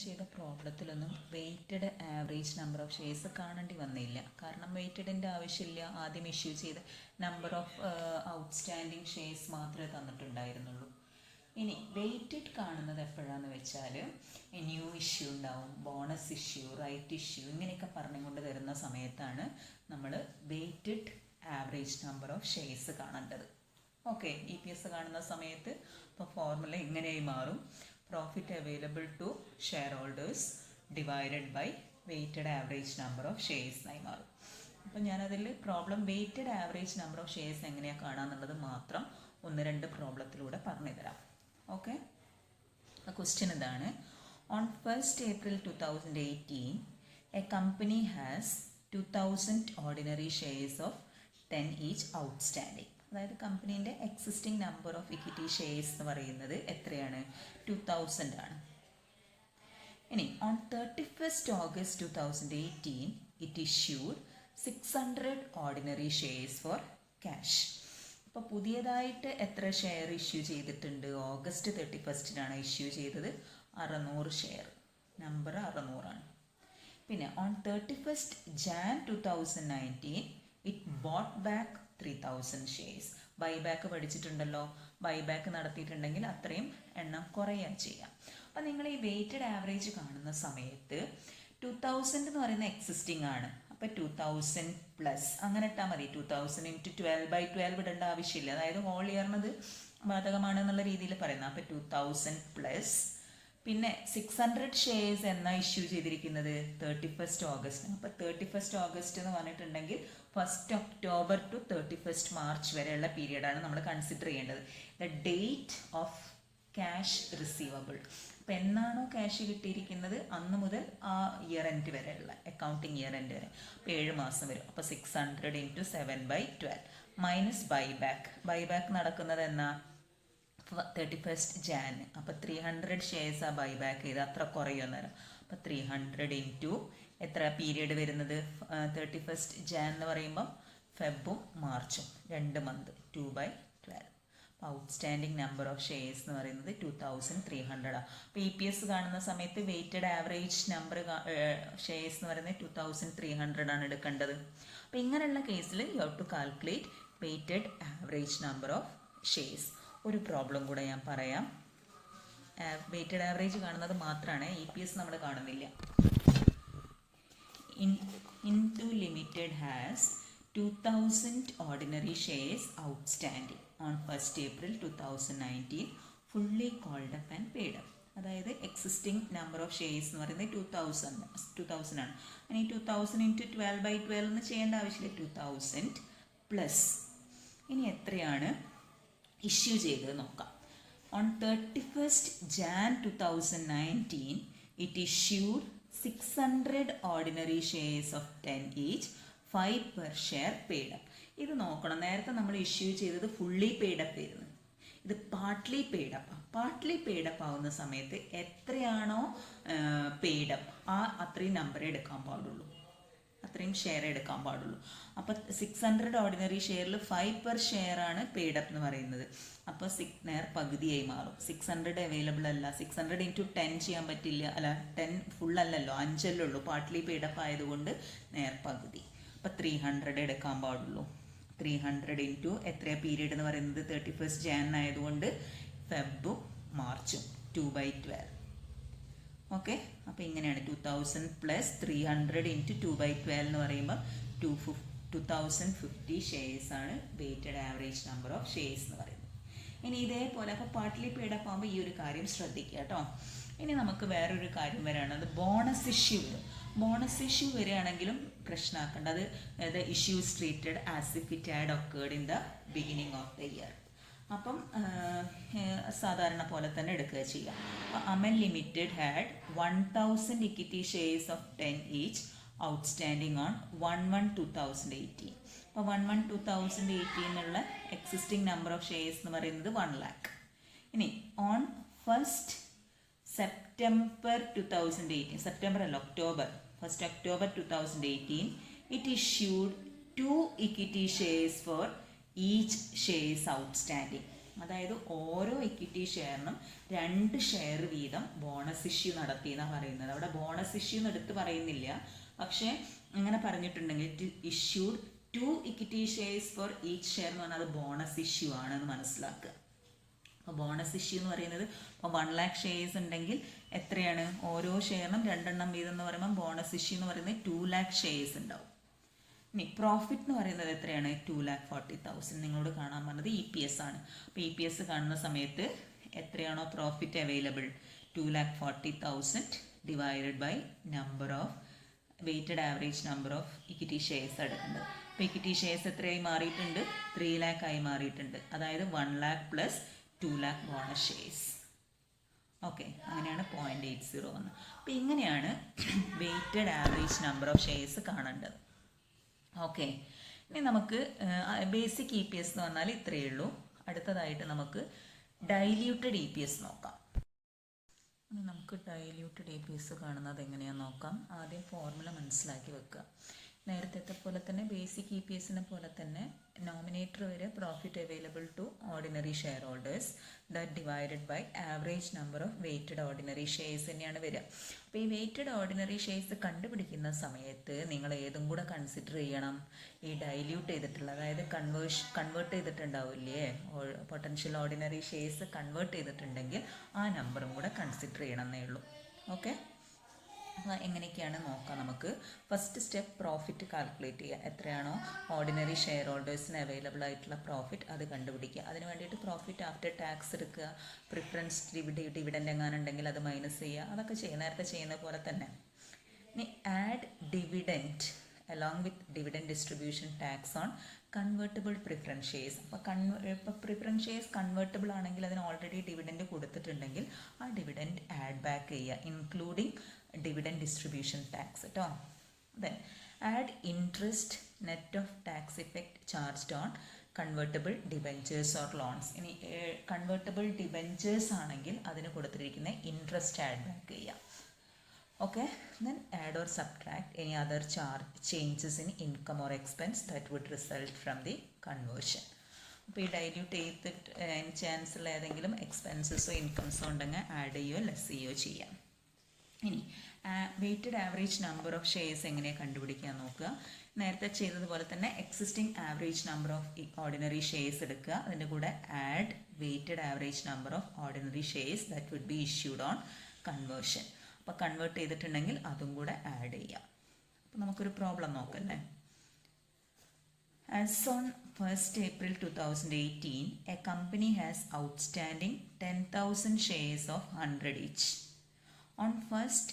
ചെയ്ത പ്രോബ്ലത്തിലൊന്നും weighted average number of shares കാണേണ്ടി വന്നില്ല. കാരണം വെയ്റ്റഡിൻ്റെ ആവശ്യമില്ല. ആദ്യം ഇഷ്യൂ ചെയ്ത നമ്പർ ഓഫ് ഔട്ട്സ്റ്റാൻഡിങ് ഷെയർസ് മാത്രമേ തന്നിട്ടുണ്ടായിരുന്നുള്ളൂ. ഇനി വെയ്റ്റഡ് കാണുന്നത് എപ്പോഴാണെന്ന് വെച്ചാൽ ന്യൂ ഇഷ്യൂ ഉണ്ടാവും, ബോണസ് ഇഷ്യൂ, റൈറ്റ് ഇഷ്യൂ ഇങ്ങനെയൊക്കെ പറഞ്ഞുകൊണ്ട് തരുന്ന സമയത്താണ് നമ്മൾ weighted average number of shares കാണേണ്ടത്. ഓക്കെ, EPS കാണുന്ന സമയത്ത് ഇപ്പോൾ ഫോർമുല ഇങ്ങനെയായി മാറും: profit available to share holders divided by weighted average number of shares ആയി മാറും. അപ്പം ഞാനതിൽ problem weighted average number of shares എങ്ങനെയാണ് കാണാമെന്നുള്ളത് മാത്രം 1-2 പ്രോബ്ലത്തിലൂടെ പറഞ്ഞു തരാം. ഓക്കെ, ക്വസ്റ്റ്യൻ ഇതാണ്: on 1st April 2018 a company has 2000 ordinary shares of 10 each outstanding. അതായത് കമ്പനീൻ്റെ existing number of equity shares എന്ന് പറയുന്നത് എത്രയാണ്? 2000 ആണ്. ഇനി on 31st August 2018 it issued 600 ordinary shares for cash. അപ്പോൾ പുതിയതായിട്ട് എത്ര ഷെയർ ഇഷ്യൂ ചെയ്തിട്ടുണ്ട്? ഓഗസ്റ്റ് 31st ഇഷ്യൂ ചെയ്തത് 600 ഷെയർ. നമ്പർ 600 ആണ്. പിന്നെ on 31st Jan 2019 it bought back 3000 shares. Buyback പഠിച്ചിട്ടുണ്ടല്ലോ. ബൈബാക്ക് നടത്തിയിട്ടുണ്ടെങ്കിൽ അത്രയും എണ്ണം കുറയുക ചെയ്യാം. അപ്പം നിങ്ങൾ ഈ വെയ്റ്റഡ് ആവറേജ് കാണുന്ന സമയത്ത് 2000 എന്ന് പറയുന്ന എക്സിസ്റ്റിംഗ് ആണ്. അപ്പം 2000 പ്ലസ് അങ്ങനെ ഇട്ടാൽ മതി. 2000 × 12/12 ഇടേണ്ട ആവശ്യമില്ല. അതായത് ഹോൾ ഇയറിനത് ബാധകമാണ് എന്നുള്ള രീതിയിൽ പറയുന്നത്. അപ്പം 2000 പ്ലസ് പിന്നെ 600 ഷെയർസ് എന്നാ ഇഷ്യൂ ചെയ്തിരിക്കുന്നത്? 31st August. അപ്പോൾ 31st August എന്ന് പറഞ്ഞിട്ടുണ്ടെങ്കിൽ 1st October to 31st March വരെയുള്ള പീരീഡാണ് നമ്മൾ കൺസിഡർ ചെയ്യേണ്ടത്. The date of cash receivable. അപ്പം എന്നാണോ ക്യാഷ് കിട്ടിയിരിക്കുന്നത് അന്ന് മുതൽ ആ ഇയർ എൻഡ് വരെയുള്ള അക്കൗണ്ടിങ് ഇയർ എൻഡ് വരെ. അപ്പോൾ 7 മാസം വരും. അപ്പോൾ 600 × 7/12 മൈനസ് ബൈബാക്ക്. ബൈബാക്ക് നടക്കുന്നത് എന്നാ? 31st Jan. അപ്പോൾ 300 ഷെയർസ് ആ ബൈബാക്ക് ചെയ്ത് അത്ര കുറയുമെന്നേരം. അപ്പോൾ 300 × എത്ര പീരീഡ് വരുന്നത്? 31st Jan എന്ന് പറയുമ്പം ഫെബും മാർച്ചും 2 മന്ത് 2/12. അപ്പോൾ ഔട്ട്സ്റ്റാൻഡിങ് നമ്പർ ഓഫ് ഷെയർസ് എന്ന് പറയുന്നത് 2300 ആണ്. അപ്പോൾ EPS കാണുന്ന സമയത്ത് വെയ്റ്റഡ് ആവറേജ് നമ്പർ ഷെയർസ് എന്ന് പറയുന്നത് 2300 ആണ് എടുക്കേണ്ടത്. അപ്പോൾ ഇങ്ങനെയുള്ള കേസിൽ you have to calculate weighted average number of shares. ഒരു പ്രോബ്ലം കൂടെ ഞാൻ പറയാം. വെയ്റ്റഡ് ആവറേജ് കാണുന്നത് മാത്രമാണ്, EPS നമ്മൾ കാണുന്നില്ല. Into Limited has 2000 ordinary shares outstanding on 1st April 2019 fully called up and paid up. അതായത് എക്സിസ്റ്റിംഗ് നമ്പർ ഓഫ് ഷെയർസ് എന്ന് പറയുന്നത് 2000 ആണ്. ഇനി 2000 × 12/12 എന്ന് ചെയ്യേണ്ട ആവശ്യമില്ല. 2000 പ്ലസ് ഇനി എത്രയാണ് ഇഷ്യൂ ചെയ്തത് നോക്കാം. On 31st Jan 2019 it issued 600 ordinary shares of 10 each 5 per share paid up. ഇത് നോക്കണം. നേരത്തെ നമ്മൾ ഇഷ്യൂ ചെയ്തത് ഫുള്ളി പെയ്ഡ് അപ്പ് ആയിരുന്നു. ഇത് partly paid up. Partly paid up ആവുന്ന സമയത്ത് എത്രയാണോ പെയ്ഡ് അപ്പ് അത്രയും നമ്പറേ എടുക്കാൻ പാടുള്ളൂ, അത്രയും ഷെയർ എടുക്കാൻ പാടുള്ളൂ. അപ്പോൾ 600 ഓർഡിനറി ഷെയറിൽ 5 per share ആണ് പെയ്ഡ് അപ്പ് എന്ന് പറയുന്നത്. അപ്പോൾ നേർ പകുതിയായി മാറും. 600 അവൈലബിൾ അല്ല. 600 × 10 ചെയ്യാൻ പറ്റില്ല. അല്ല, 10 ഫുൾ അല്ലല്ലോ, 5 അല്ലേ ഉള്ളൂ. പാർട്ട്ലി പെയ്ഡ് അപ്പ് ആയതുകൊണ്ട് നേർ പകുതി. അപ്പോൾ 300 എടുക്കാൻ പാടുള്ളൂ. 300 × എത്രയാണ് പീരീഡ് എന്ന് പറയുന്നത്? 31st Jan ആയതുകൊണ്ട് ഫെബും മാർച്ചും 2/12. ഓക്കെ, അപ്പോൾ ഇങ്ങനെയാണ് 2000 പ്ലസ് 300 × 2/12 എന്ന് പറയുമ്പോൾ 2050 ഷെയർസ് ആണ് weighted average number of shares എന്ന് പറയുന്നത്. ഇനി ഇതേപോലെ അപ്പോൾ പാർട്ട്ലി പെയ്ഡ് അപ്പ് ആകുമ്പോൾ ഈ ഒരു കാര്യം ശ്രദ്ധിക്കുക കേട്ടോ. ഇനി നമുക്ക് വേറൊരു കാര്യം വരികയാണ്, അത് ബോണസ് ഇഷ്യൂ വരും. ബോണസ് ഇഷ്യൂ വരികയാണെങ്കിലും പ്രശ്നമാക്കേണ്ട. അത് issues treated as if it had occurred in the beginning of the year. അപ്പം സാധാരണ പോലെ തന്നെ എടുക്കുക ചെയ്യാം. അപ്പോൾ Amal limited had 1000 equity shares of 10 each outstanding on 1/1/2018. അപ്പോൾ 1/1/2018 എന്നുള്ള എക്സിസ്റ്റിംഗ് നമ്പർ ഓഫ് ഷെയർസ് എന്ന് പറയുന്നത് 1 lakh. ഇനി ഓൺ 1st September 2018, സെപ്റ്റംബർ അല്ല October, 1st October 2018 it issued 2 equity shares for each shares outstanding. അതായത് ഓരോ ഇക്വിറ്റി ഷെയറിനും 2 ഷെയർ വീതം ബോണസ് ഇഷ്യൂ നടത്തി എന്നാണ് പറയുന്നത്. അവിടെ ബോണസ് ഇഷ്യൂ എന്ന് എടുത്ത് പറയുന്നില്ല, പക്ഷേ ഇങ്ങനെ പറഞ്ഞിട്ടുണ്ടെങ്കിൽ it issued 2 equity shares for each share എന്ന് പറഞ്ഞാൽ അത് ബോണസ് ഇഷ്യൂ ആണെന്ന് മനസ്സിലാക്കുക. അപ്പോൾ ബോണസ് ഇഷ്യൂ എന്ന് പറയുന്നത് ഇപ്പോൾ 1 lakh ഷെയർസ് ഉണ്ടെങ്കിൽ എത്രയാണ്, ഓരോ ഷെയറിനും 2 എണ്ണം വീതം എന്ന് പറയുമ്പോൾ ബോണസ് ഇഷ്യൂ എന്ന് പറയുന്നത് 2 lakh ഷെയർസ് ഉണ്ടാവും. ഇനി പ്രോഫിറ്റ് എന്ന് പറയുന്നത് എത്രയാണ്, 2,40,000. നിങ്ങളോട് കാണാൻ പറഞ്ഞത് EPS ആണ്. അപ്പോൾ EPS കാണുന്ന സമയത്ത് എത്രയാണോ profit available, 2,40,000 divided by number of weighted average number of equity shares എടുക്കേണ്ടത്. അപ്പോൾ ഇക്വിറ്റി ഷെയർസ് എത്രയായി മാറിയിട്ടുണ്ട്, 3 lakh ആയി മാറിയിട്ടുണ്ട്. അതായത് 1 lakh plus 2 lakh bonus shares. Okay, അങ്ങനെയാണ് 0.80 വന്നത്. അപ്പോൾ ഇങ്ങനെയാണ് weighted average number of shares കാണേണ്ടത്. ഓക്കെ, ഇനി നമുക്ക് ബേസിക് EPS എന്ന് പറഞ്ഞാൽ ഇത്രയേ ഉള്ളൂ. അടുത്തതായിട്ട് നമുക്ക് ഡൈല്യൂട്ടഡ് EPS നോക്കാം. നമുക്ക് ഡൈല്യൂട്ടഡ് EPS കാണുന്നത് എങ്ങനെയാണെന്ന് നോക്കാം. ആദ്യം ഫോർമുല മനസ്സിലാക്കി വെക്കുക. നേരത്തെ പോലെ തന്നെ ബേസിക് EPSനെ പോലെ തന്നെ നോമിനേറ്റർ വരെ profit available to ordinary share holders that divided by average number of weighted ordinary shares തന്നെയാണ് വരിക. അപ്പോൾ ഈ വെയ്റ്റഡ് ഓർഡിനറി ഷെയർസ് കണ്ടുപിടിക്കുന്ന സമയത്ത് നിങ്ങൾ ഏതും കൂടെ കൺസിഡർ ചെയ്യണം, ഈ ഡൈല്യൂട്ട് ചെയ്തിട്ടുള്ള, അതായത് കൺവേർട്ട് ചെയ്തിട്ടുണ്ടാവില്ലേ, പൊട്ടൻഷ്യൽ ഓർഡിനറി ഷെയർസ് കൺവേർട്ട് ചെയ്തിട്ടുണ്ടെങ്കിൽ ആ നമ്പറും കൂടെ കൺസിഡർ ചെയ്യണമെന്നേ ഉള്ളൂ. ഓക്കെ, അപ്പോൾ എങ്ങനെയൊക്കെയാണ് നോക്കാം നമുക്ക്. ഫസ്റ്റ് സ്റ്റെപ്പ് പ്രോഫിറ്റ് കാൽക്കുലേറ്റ് ചെയ്യുക. എത്രയാണോ ഓർഡിനറി ഷെയർ ഹോൾഡേഴ്സിന് അവൈലബിൾ ആയിട്ടുള്ള പ്രോഫിറ്റ് അത് കണ്ടുപിടിക്കുക. അതിന് വേണ്ടിയിട്ട് പ്രോഫിറ്റ് ആഫ്റ്റർ ടാക്സ് എടുക്കുക, പ്രിഫറൻസ് ഡിവിഡൻഡ് എങ്ങാനും ഉണ്ടെങ്കിൽ അത് മൈനസ് ചെയ്യുക, അതൊക്കെ ചെയ്യുക, നേരത്തെ ചെയ്യുന്ന പോലെ തന്നെ. ഇനി add dividend along with dividend distribution tax on convertible preference shares. അപ്പോൾ പ്രിഫറൻസ് ഷെയർസ് കൺവേർട്ടബിൾ ആണെങ്കിൽ അതിന് ഓൾറെഡി ഡിവിഡൻഡ് കൊടുത്തിട്ടുണ്ടെങ്കിൽ ആ ഡിവിഡൻഡ് ആഡ് ബാക്ക് ചെയ്യുക, ഇൻക്ലൂഡിങ് ഡിവിഡൻഡ് ഡിസ്ട്രിബ്യൂഷൻ ടാക്സ് കേട്ടോ. Then add interest net off tax effect charged on convertible debentures or loans. ഇനി convertible debentures ആണെങ്കിൽ അതിന് കൊടുത്തിരിക്കുന്ന ഇൻട്രസ്റ്റ് ആഡ് ബാക്ക് ചെയ്യുക. Okay, then add or subtract any other changes in income or expense that would result from the conversion. അപ്പോൾ ഈ dilute ചെയ്തിട്ട് ചാൻസുള്ള ഏതെങ്കിലും എക്സ്പെൻസസോ ഇൻകംസോ ഉണ്ടെങ്കിൽ ആഡ് ചെയ്യുകയോ ലെസ് ചെയ്യുകയോ ചെയ്യാം. ഇനി weighted average number of shares എങ്ങനെയാണ് കണ്ടുപിടിക്കാൻ നോക്കുക. നേരത്തെ ചെയ്തതുപോലെ തന്നെ existing average number of ordinary shares എടുക്കുക, അതിൻ്റെ കൂടെ add weighted average number of ordinary shares that would be issued on conversion. അപ്പോൾ കൺവേർട്ട് ചെയ്തിട്ടുണ്ടെങ്കിൽ അതും കൂടെ ആഡ് ചെയ്യാം. അപ്പോൾ നമുക്കൊരു പ്രോബ്ലം നോക്കല്ലേ. As on 1st April 2018, a company has outstanding 10,000 shares of 100 each. On 1st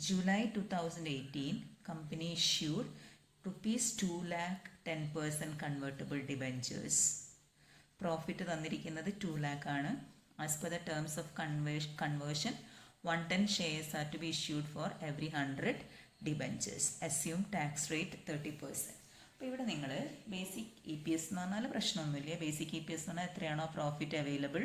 July 2018, company issued rupees 2 lakh 10% convertible debentures. Profit തന്നിരിക്കുന്നത് 2 lakh ആണ്. As per the terms of conversion, 110 shares are to be issued for every 100 debentures. Assume tax rate 30%. അപ്പോൾ ഇവിടെ നിങ്ങൾ basic EPS എന്ന് പറഞ്ഞാൽ പ്രശ്നമൊന്നുമില്ല. Basic EPS എന്ന് പറഞ്ഞാൽ എത്രയാണോ profit available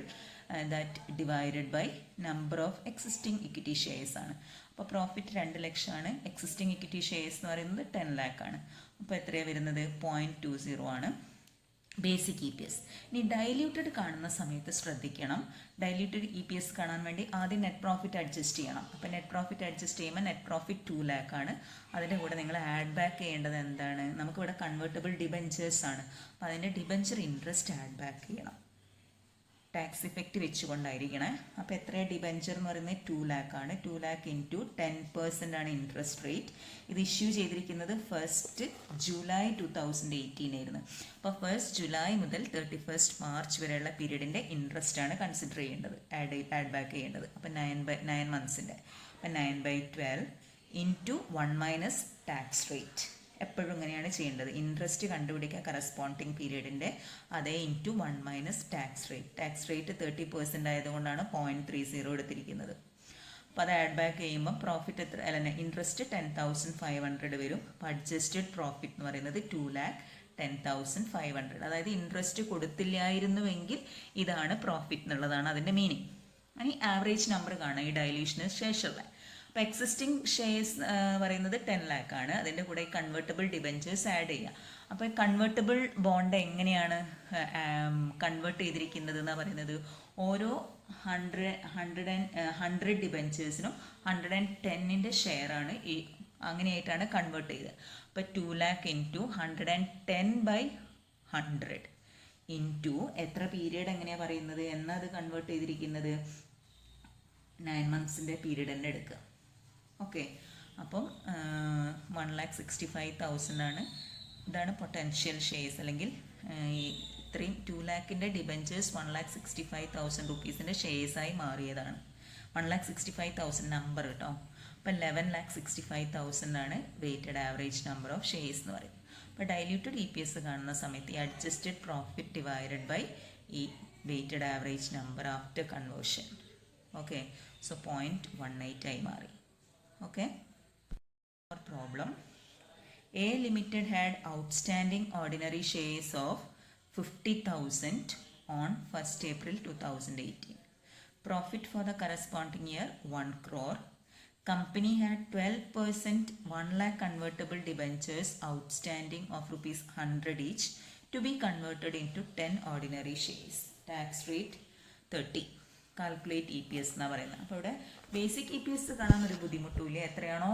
that divided by number of existing equity shares ആണ്. അപ്പോൾ പ്രോഫിറ്റ് 2 ലക്ഷമാണ്, എക്സിസ്റ്റിംഗ് ഇക്വിറ്റി ഷെയർസ് എന്ന് പറയുന്നത് 10 lakh ആണ്. അപ്പോൾ എത്രയാണ് വരുന്നത്, 0.20 ആണ് ബേസിക് EPS. ഇനി ഡൈല്യൂട്ടഡ് കാണുന്ന സമയത്ത് ശ്രദ്ധിക്കണം, ഡൈല്യൂട്ടഡ് EPS കാണാൻ വേണ്ടി ആദ്യം നെറ്റ് പ്രോഫിറ്റ് അഡ്ജസ്റ്റ് ചെയ്യണം. അപ്പോൾ നെറ്റ് പ്രോഫിറ്റ് അഡ്ജസ്റ്റ് ചെയ്യുമ്പോൾ നെറ്റ് പ്രോഫിറ്റ് 2 lakh ആണ്. അതിൻ്റെ കൂടെ നിങ്ങൾ ആഡ് ബാക്ക് ചെയ്യേണ്ടത് എന്താണ്, നമുക്കിവിടെ കൺവേർട്ടബിൾ ഡിബെഞ്ചേഴ്സ് ആണ്. അപ്പോൾ അതിൻ്റെ ഡിബെഞ്ചർ ഇൻട്രസ്റ്റ് ആഡ് ബാക്ക് ചെയ്യണം, ടാക്സ് ഇഫക്റ്റ് വെച്ചുകൊണ്ടായിരിക്കണേ. അപ്പോൾ എത്രയാണ് ഡിബെഞ്ചർ എന്ന് പറയുന്നത് 2 lakh ആണ്. 2 lakh ഇൻറ്റു 10% ആണ് ഇൻട്രസ്റ്റ് റേറ്റ്. ഇത് ഇഷ്യൂ ചെയ്തിരിക്കുന്നത് 1st July 2018 ആയിരുന്നു. അപ്പോൾ 1st July മുതൽ 31st March വരെയുള്ള പീരീഡിൻ്റെ ഇൻട്രസ്റ്റ് ആണ് കൺസിഡർ ചെയ്യേണ്ടത്, ആഡ് ബാക്ക് ചെയ്യേണ്ടത്. അപ്പോൾ 9 monthsൻ്റെ, അപ്പോൾ 9/12 ഇൻറ്റു 1 - ടാക്സ് റേറ്റ്. എപ്പോഴും ഇങ്ങനെയാണ് ചെയ്യേണ്ടത്. ഇൻട്രസ്റ്റ് കണ്ടുപിടിക്കുക കറസ്പോണ്ടിങ് പീരീഡിൻ്റെ, അതേ into 1 - tax rate. Tax rate 30% ആയതുകൊണ്ടാണ് 0.30 എടുത്തിരിക്കുന്നത്. അപ്പോൾ അത് ആഡ് ബാക്ക് ചെയ്യുമ്പോൾ പ്രോഫിറ്റ് എത്ര, അല്ല ഇൻട്രസ്റ്റ് 10,500 വരും. അപ്പോൾ അഡ്ജസ്റ്റഡ് പ്രോഫിറ്റ് എന്ന് പറയുന്നത് 2 lakh 10,500. അതായത് ഇൻട്രസ്റ്റ് കൊടുത്തില്ലായിരുന്നുവെങ്കിൽ ഇതാണ് പ്രോഫിറ്റ് എന്നുള്ളതാണ് അതിൻ്റെ മീനിങ്. ഇനി ആവറേജ് നമ്പർ കാണാം ഈ ഡൈല്യൂഷന് ശേഷമുള്ള. അപ്പോൾ എക്സിസ്റ്റിംഗ് ഷെയർസ് പറയുന്നത് 10 lakh ആണ്. അതിൻ്റെ കൂടെ കൺവേർട്ടബിൾ ഡിബെഞ്ചേഴ്സ് ആഡ് ചെയ്യുക. അപ്പോൾ കൺവേർട്ടബിൾ ബോണ്ട് എങ്ങനെയാണ് കൺവേർട്ട് ചെയ്തിരിക്കുന്നത് എന്നാണ് പറയുന്നത്, ഓരോ 100 ഡിബെഞ്ചേഴ്സിനും 110ന്റെ ഷെയറാണ് ഈ അങ്ങനെയായിട്ടാണ് കൺവേർട്ട് ചെയ്തത്. അപ്പോൾ 2 lakh ഇൻറ്റു 110/100 ഇൻറ്റു എത്ര പീരീഡ് എങ്ങനെയാണ് പറയുന്നത് എന്നത് കൺവേർട്ട് ചെയ്തിരിക്കുന്നത് 9 monthsന്റെ പീരീഡ് തന്നെ എടുക്കുക. ഓക്കെ, അപ്പം 1,65,000 ആണ്. ഇതാണ് പൊട്ടൻഷ്യൽ ഷെയർസ്, അല്ലെങ്കിൽ ഈ ഇത്രയും 2 lakhന്റെ ഡിബെഞ്ചേഴ്സ് 1,65,000 റുപ്പീസിൻ്റെ ഷെയർസായി മാറിയതാണ്. 1,65,000 നമ്പർ കേട്ടോ. അപ്പം 11,65,000 ആണ് weighted average number of shares എന്ന് പറയും. അപ്പോൾ ഡൈല്യൂട്ടഡ് EPS കാണുന്ന സമയത്ത് ഈ അഡ്ജസ്റ്റഡ് പ്രോഫിറ്റ് ഡിവൈഡഡ് ബൈ ഈ weighted average number after conversion. Okay, so 0.18 ആയി മാറി. Okay, problem A Limited had outstanding ordinary shares of 50,000 on 1st April 2018. Profit for the corresponding year 1 crore. Company had 12% 1 lakh convertible debentures outstanding of rupees 100 each to be converted into 10 ordinary shares. Tax rate 30. Calculate EPS എന്നാണ് പറയുന്നത്. അപ്പോൾ ഇവിടെ basic EPS കാണാൻ ഒരു ബുദ്ധിമുട്ടില്ല. എത്രയാണോ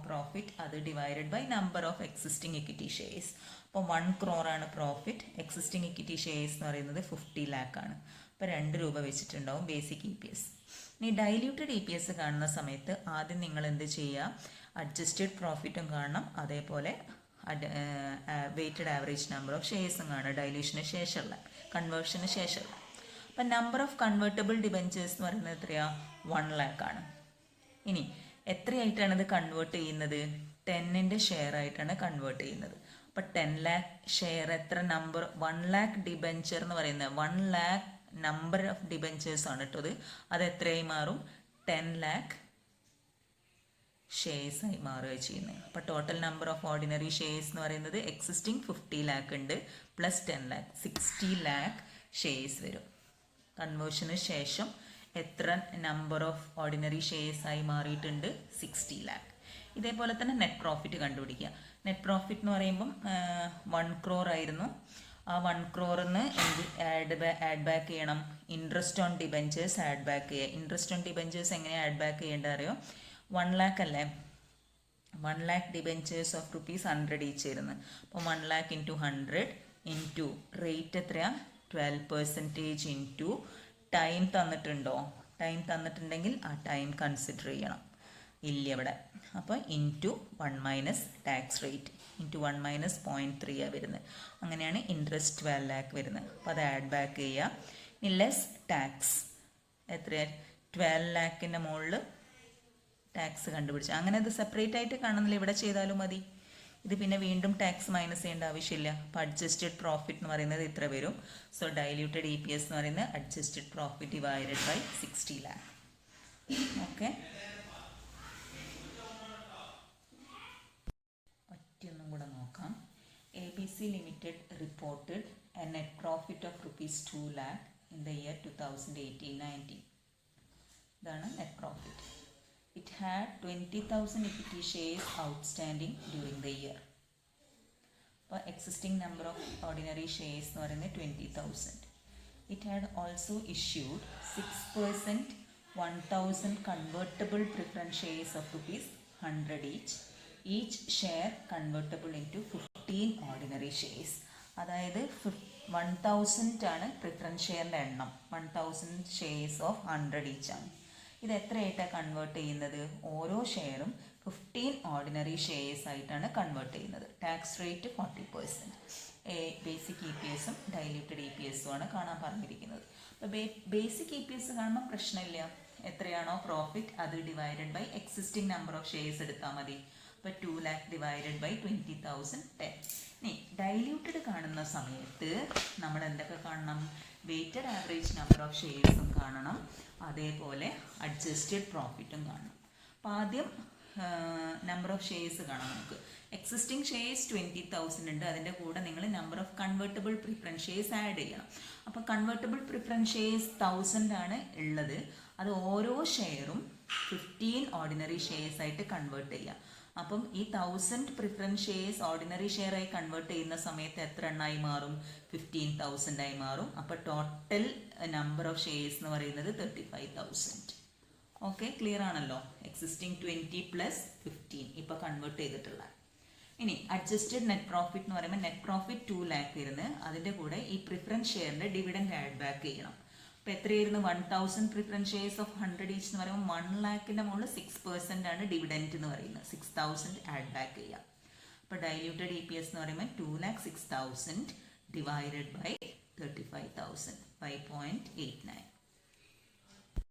profit അത് divided by number of existing equity shares. അപ്പോൾ 1 crore ആണ് പ്രോഫിറ്റ്. എക്സിസ്റ്റിംഗ് ഇക്വിറ്റി ഷെയർസ് എന്ന് പറയുന്നത് 50 lakh ആണ്. അപ്പോൾ 2 രൂപ വെച്ചിട്ടുണ്ടാവും ബേസിക് EPS. ഇനി ഡൈല്യൂട്ടഡ് EPS കാണുന്ന സമയത്ത് ആദ്യം നിങ്ങൾ എന്ത് ചെയ്യുക, അഡ്ജസ്റ്റഡ് പ്രോഫിറ്റും കാണണം, അതേപോലെ വെയ്റ്റഡ് ആവറേജ് നമ്പർ ഓഫ് ഷെയർസും കാണുക ഡൈല്യൂഷന് ശേഷമുള്ള, കൺവേർഷന് ശേഷമുള്ള. അപ്പം നമ്പർ ഓഫ് കൺവേർട്ടബിൾ ഡിബെഞ്ചേഴ്സ് എന്ന് പറയുന്നത് എത്രയാണ്, 1 lakh ആണ്. ഇനി എത്രയായിട്ടാണ് ഇത് കൺവേർട്ട് ചെയ്യുന്നത്, 10ന്റെ ഷെയർ ആയിട്ടാണ് കൺവേർട്ട് ചെയ്യുന്നത്. അപ്പം 10 lakh ഷെയർ എത്ര നമ്പർ, 1 lakh ഡിബെഞ്ചർ എന്ന് പറയുന്നത് 1 lakh നമ്പർ ഓഫ് ഡിബെഞ്ചേഴ്സ് ആണ് കേട്ടോ. അത് എത്രയായി മാറും, 10 lakh ഷെയർസ് ആയി മാറുക ചെയ്യുന്നത്. അപ്പോൾ total number of ordinary shares എന്ന് പറയുന്നത് എക്സിസ്റ്റിംഗ് 50 lakh ഉണ്ട്, പ്ലസ് 10 lakh 60 lakh ഷെയർസ് വരും. കൺവേർഷന് ശേഷം എത്ര നമ്പർ ഓഫ് ഓർഡിനറി ഷെയർസ് ആയി മാറിയിട്ടുണ്ട്, 60 lakh. ഇതേപോലെ തന്നെ നെറ്റ് പ്രോഫിറ്റ് കണ്ടുപിടിക്കുക. നെറ്റ് പ്രോഫിറ്റ് എന്ന് പറയുമ്പം 1 crore ആയിരുന്നു. ആ 1 crore-ന്ന് ആഡ് ബാക്ക് ചെയ്യണം, interest on debentures add back ചെയ്യുക. ഇൻട്രസ്റ്റ് ഓൺ ഡിബെഞ്ചേഴ്സ് എങ്ങനെയാണ് ആഡ് ബാക്ക് ചെയ്യേണ്ടത് അറിയോ, 1 lakh അല്ലേ, 1 lakh debentures of rupees 100 each ആയിരുന്നു. അപ്പോൾ 1 lakh ഇൻറ്റു 100 ഇൻറ്റു റേറ്റ് എത്രയാണ്, 12% ഇൻറ്റു ടൈം തന്നിട്ടുണ്ടോ, ടൈം തന്നിട്ടുണ്ടെങ്കിൽ ആ ടൈം കൺസിഡർ ചെയ്യണം, ഇല്ല ഇവിടെ. അപ്പോൾ into 1 minus tax rate into 1 minus 0.3 വരുന്നത്. അങ്ങനെയാണ് ഇൻട്രസ്റ്റ് 12 lakh വരുന്നത്. അപ്പോൾ അത് ആഡ് ബാക്ക് ചെയ്യുക. ഇനി ലെസ് ടാക്സ് എത്ര, 12 lakhന്റെ മുകളിൽ ടാക്സ് കണ്ടുപിടിക്കുക. അങ്ങനെ അത് സെപ്പറേറ്റ് ആയിട്ട് കാണുന്നില്ല, ഇവിടെ ചെയ്താലും മതി. ഇത് പിന്നെ വീണ്ടും ടാക്സ് മൈനസ് ചെയ്യേണ്ട ആവശ്യമില്ല. അപ്പോൾ അഡ്ജസ്റ്റഡ് പ്രോഫിറ്റ് എന്ന് പറയുന്നത് ഇത്ര വരും. സോ ഡൈല്യൂട്ടഡ് EPS എന്ന് പറയുന്നത് adjusted profit divided by 60 lakh. Okay, ഒറ്റൊന്നും കൂടെ നോക്കാം. ABC Limited reported a net profit of rupees 2 lakh in the year 2018-19. ഇതാണ് net profit. It had 20,000 equity shares outstanding during the year. അപ്പോൾ existing number of ordinary shares എന്ന് പറയുന്നത് 20,000. It had also issued 6% 1,000 convertible preference shares of rupees 100 each. Each share convertible into 15 ordinary shares. അതായത് 1,000 ആണ് preference ഷെയറിൻ്റെ എണ്ണം. 1,000 shares of 100 each ആണ്. ഇത് എത്രയായിട്ടാണ് convert ചെയ്യുന്നത്, ഓരോ ഷെയറും 15 ഓർഡിനറി ഷെയർസ് ആയിട്ടാണ് കൺവേർട്ട് ചെയ്യുന്നത്. Tax rate 40%. ബേസിക് EPSും ഡൈല്യൂട്ടഡ് EPSും ആണ് കാണാൻ പറഞ്ഞിരിക്കുന്നത്. അപ്പോൾ ബേസിക് EPS കാണുമ്പോൾ പ്രശ്നമില്ല, എത്രയാണോ പ്രോഫിറ്റ് അത് divided by existing number of shares എടുത്താൽ മതി. അപ്പോൾ 2 lakh ഡിവൈഡഡ് ബൈ 20,000 10. ഇനി ഡൈല്യൂട്ടഡ് കാണുന്ന സമയത്ത് നമ്മൾ എന്തൊക്കെ കാണണം, വെയ്റ്റഡ് ആവറേജ് നമ്പർ ഓഫ് ഷെയർസും കാണണം, അതേപോലെ അഡ്ജസ്റ്റഡ് പ്രോഫിറ്റും കാണണം. അപ്പോൾ ആദ്യം നമ്പർ ഓഫ് ഷെയർസ് കാണാം നമുക്ക്. എക്സിസ്റ്റിംഗ് ഷെയർസ് 20,000 ഉണ്ട്, അതിൻ്റെ കൂടെ നിങ്ങൾ number of convertible preference shares add ചെയ്യണം. അപ്പോൾ കൺവേർട്ടബിൾ പ്രിഫറൻസ് ഷെയർസ് 1000 ആണ് ഉള്ളത്. അത് ഓരോ ഷെയറും 15 ഓർഡിനറി ഷെയർസ് ആയിട്ട് കൺവേർട്ട് ചെയ്യാം. അപ്പം ഈ 1000 പ്രിഫറൻസ് ഷെയർസ് ഓർഡിനറി ഷെയർ ആയി കൺവേർട്ട് ചെയ്യുന്ന സമയത്ത് എത്ര എണ്ണായി മാറും? 15,000 ആയി മാറും. അപ്പോൾ ടോട്ടൽ നമ്പർ ഓഫ് ഷെയർസ് എന്ന് പറയുന്നത് 35,000. ഓക്കെ, ക്ലിയർ ആണല്ലോ? എക്സിസ്റ്റിംഗ് 20 പ്ലസ് 15 ഇപ്പോൾ കൺവേർട്ട് ചെയ്തിട്ടുള്ള. ഇനി അഡ്ജസ്റ്റഡ് നെറ്റ് പ്രോഫിറ്റ് എന്ന് പറയുമ്പോൾ നെറ്റ് പ്രോഫിറ്റ് 2 lakh വരുന്നത്, അതിൻ്റെ കൂടെ ഈ പ്രിഫറൻസ് ഷെയറിൻ്റെ ഡിവിഡൻഡ് ആഡ് ബാക്ക് ചെയ്യണം. അപ്പോൾ എത്രയായിരുന്നു? 1000 പ്രിഫറൻസ് ഷെയർസ് ഓഫ് 100 ഈച്ച് എന്ന് പറയുമ്പോൾ 1 lakhന്റെ മുകളിൽ 6% ആണ് ഡിവിഡൻറ്റ് എന്ന് പറയുന്നത്. 6,000 ആഡ് ബാക്ക് ചെയ്യാം. അപ്പോൾ ഡൈല്യൂട്ടഡ് EPS എന്ന് പറയുമ്പോൾ 2,06,000 ഡിവൈഡഡ് ബൈ 35,000, 5.89.